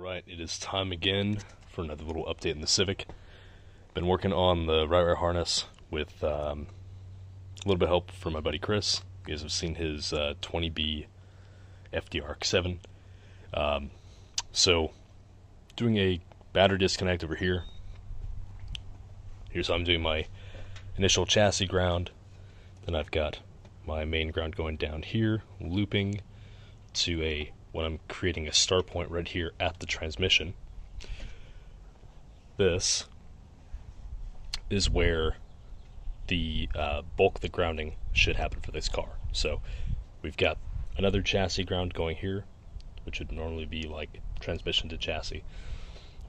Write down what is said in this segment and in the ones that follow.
Alright, it is time again for another little update in the Civic. Been working on the RyWire harness with a little bit of help from my buddy Chris. You guys have seen his 20B FDR7. So, doing a battery disconnect over here. Here's how I'm doing my initial chassis ground. Then I've got my main ground going down here, looping to when I'm creating a start point right here at the transmission. This is where the bulk of the grounding should happen for this car. So we've got another chassis ground going here, which would normally be like transmission to chassis.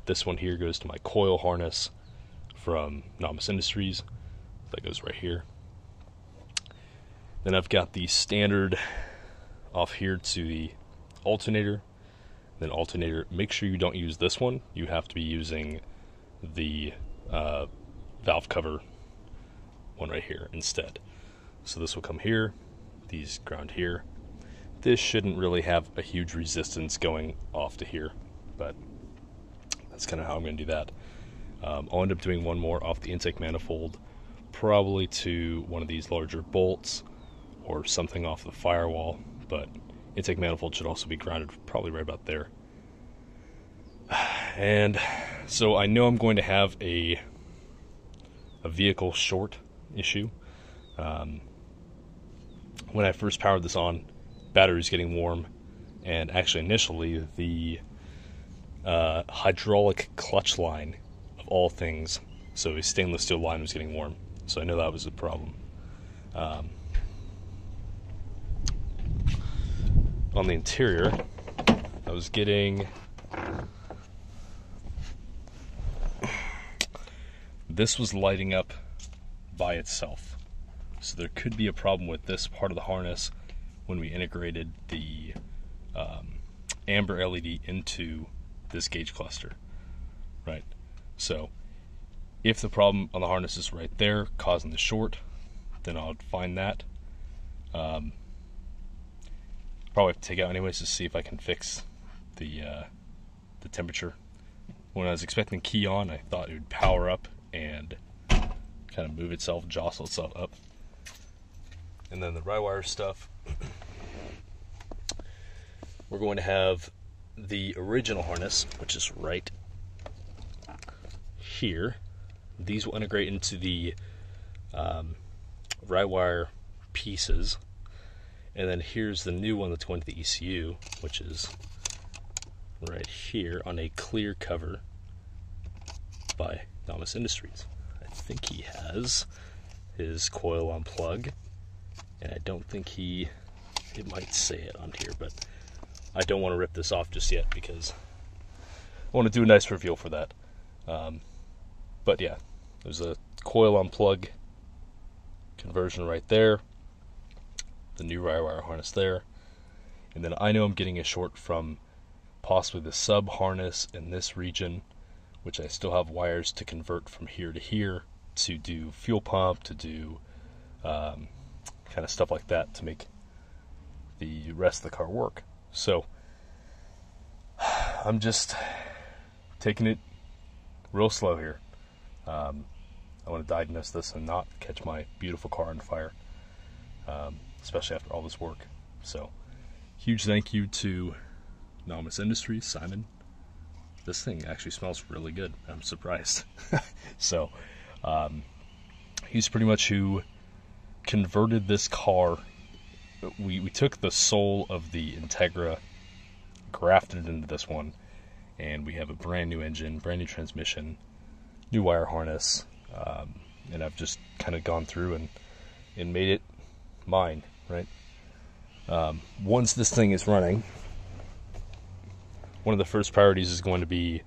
This one here goes to my coil harness from Nomis Industries. That goes right here. Then I've got the standard off here to the alternator. Then alternator, make sure you don't use this one. You have to be using the valve cover one right here instead. So this will come here, these ground here. This shouldn't really have a huge resistance going off to here, but that's kind of how I'm going to do that. I'll end up doing one more off the intake manifold, probably to one of these larger bolts or something off the firewall, but intake manifold should also be grounded probably right about there. And so I know I'm going to have a vehicle short issue. When I first powered this on, battery's getting warm, and actually initially the hydraulic clutch line of all things, so a stainless steel line, was getting warm. So I know that was a problem. On the interior, I was getting this was lighting up by itself. So there could be a problem with this part of the harness when we integrated the amber LED into this gauge cluster, right? So if the problem on the harness is right there causing the short, then I'll find that. Probably have to take it out anyways to see if I can fix the temperature. When I was expecting key on, I thought it would power up and kind of move itself, jostle itself up. And then the RyWire stuff, we're going to have the original harness, which is right here. These will integrate into the RyWire pieces. And then here's the new one that's going to the ECU, which is right here on a clear cover by Nomis Industries. I think he has his coil on plug, and I don't think it might say it on here, but I don't want to rip this off just yet because I want to do a nice reveal for that. But yeah, there's a coil on plug conversion right there. The new RyWire harness there, and then I know I'm getting a short from possibly the sub harness in this region, which I still have wires to convert from here to here to do fuel pump, to do kind of stuff like that to make the rest of the car work. So I'm just taking it real slow here. I want to diagnose this and not catch my beautiful car on fire. Especially after all this work. So, huge thank you to Nomis Industries, Simon. This thing actually smells really good. I'm surprised. So, he's pretty much who converted this car. We took the soul of the Integra, grafted it into this one, and we have a brand new engine, brand new transmission, new wire harness, and I've just kind of gone through and made it mine, right? Once this thing is running, one of the first priorities is going to be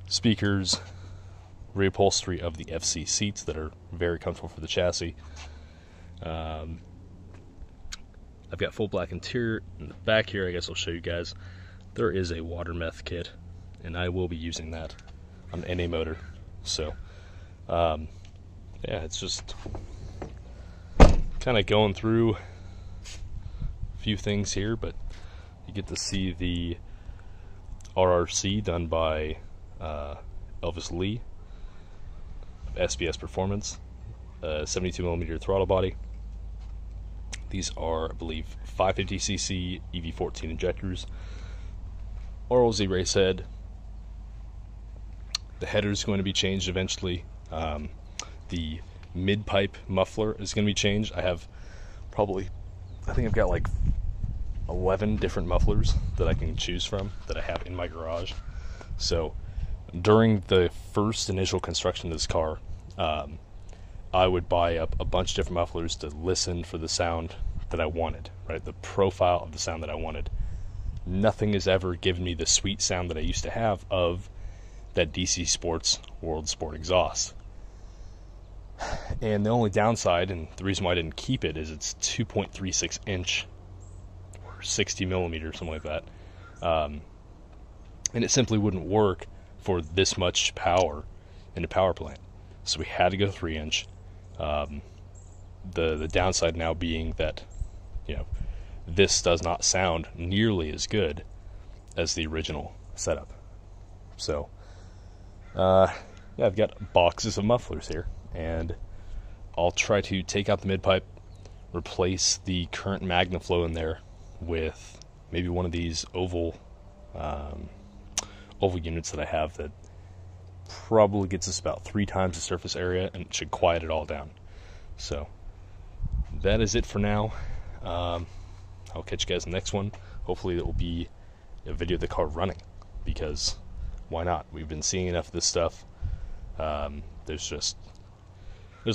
speakers, reupholstery of the FC seats that are very comfortable for the chassis. I've got full black interior. In the back here, I guess I'll show you guys, there is a water meth kit, and I will be using that on any motor. So yeah, it's just kind of going through a few things here, but you get to see the RRC done by Elvis Lee, SBS Performance, 72mm throttle body. These are, I believe, 550cc EV14 injectors. RLZ race head. The header is going to be changed eventually. The mid-pipe muffler is going to be changed. I think I've got like 11 different mufflers that I can choose from that I have in my garage. So during the first initial construction of this car, I would buy up a bunch of different mufflers to listen for the sound that I wanted, right? The profile of the sound that I wanted. Nothing has ever given me the sweet sound that I used to have of that DC Sports World Sport exhaust. And the only downside, and the reason why I didn't keep it, is it's 2.36 inch or 60 millimeter, something like that. And it simply wouldn't work for this much power in a power plant. So we had to go 3 inch. The downside now being that, you know, this does not sound nearly as good as the original setup. So, yeah, I've got boxes of mufflers here, and I'll try to take out the mid-pipe, replace the current MagnaFlow in there with maybe one of these oval units that I have that probably gets us about 3 times the surface area and it should quiet it all down. So that is it for now. I'll catch you guys in the next one. Hopefully it will be a video of the car running, because why not? We've been seeing enough of this stuff. There's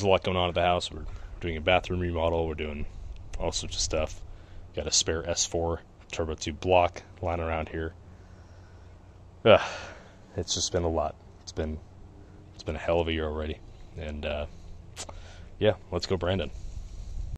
a lot going on at the house. We're doing a bathroom remodel. We're doing all sorts of stuff. Got a spare S4 turbo tube block lying around here. It's just been a lot. It's been a hell of a year already. And yeah, let's go Brandon.